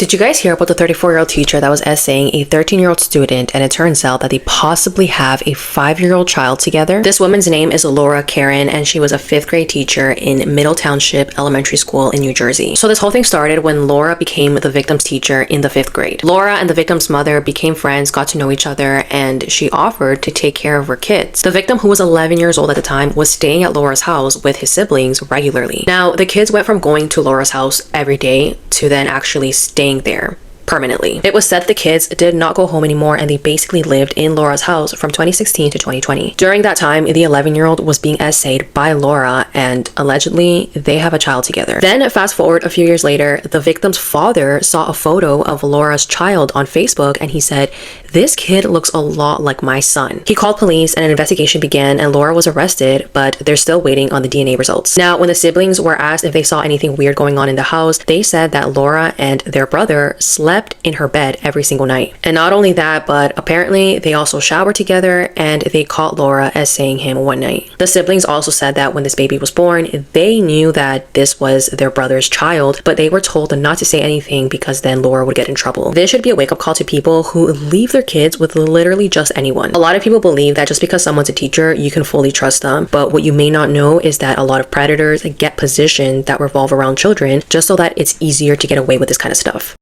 Did you guys hear about the 34-year-old teacher that was essaying a 13-year-old student, and it turns out that they possibly have a 5-year-old child together? This woman's name is Laura Caron, and she was a 5th grade teacher in Middle Township Elementary School in New Jersey. So this whole thing started when Laura became the victim's teacher in the 5th grade. Laura and the victim's mother became friends, got to know each other, and she offered to take care of her kids. The victim, who was 11 years old at the time, was staying at Laura's house with his siblings regularly. Now, the kids went from going to Laura's house every day to then actually staying there permanently. It was said the kids did not go home anymore, and they basically lived in Laura's house from 2016 to 2020. During that time, the 11-year-old was being essayed by Laura, and allegedly they have a child together. Then fast forward a few years later, the victim's father saw a photo of Laura's child on Facebook, and he said, "This kid looks a lot like my son." He called police and an investigation began, and Laura was arrested, but they're still waiting on the DNA results. Now, when the siblings were asked if they saw anything weird going on in the house, they said that Laura and their brother slept in her bed every single night. And not only that, but apparently they also showered together, and they caught Laura essaying him one night. The siblings also said that when this baby was born, they knew that this was their brother's child, but they were told not to say anything because then Laura would get in trouble. This should be a wake-up call to people who leave their kids with literally just anyone. A lot of people believe that just because someone's a teacher, you can fully trust them, but what you may not know is that a lot of predators get positions that revolve around children just so that it's easier to get away with this kind of stuff.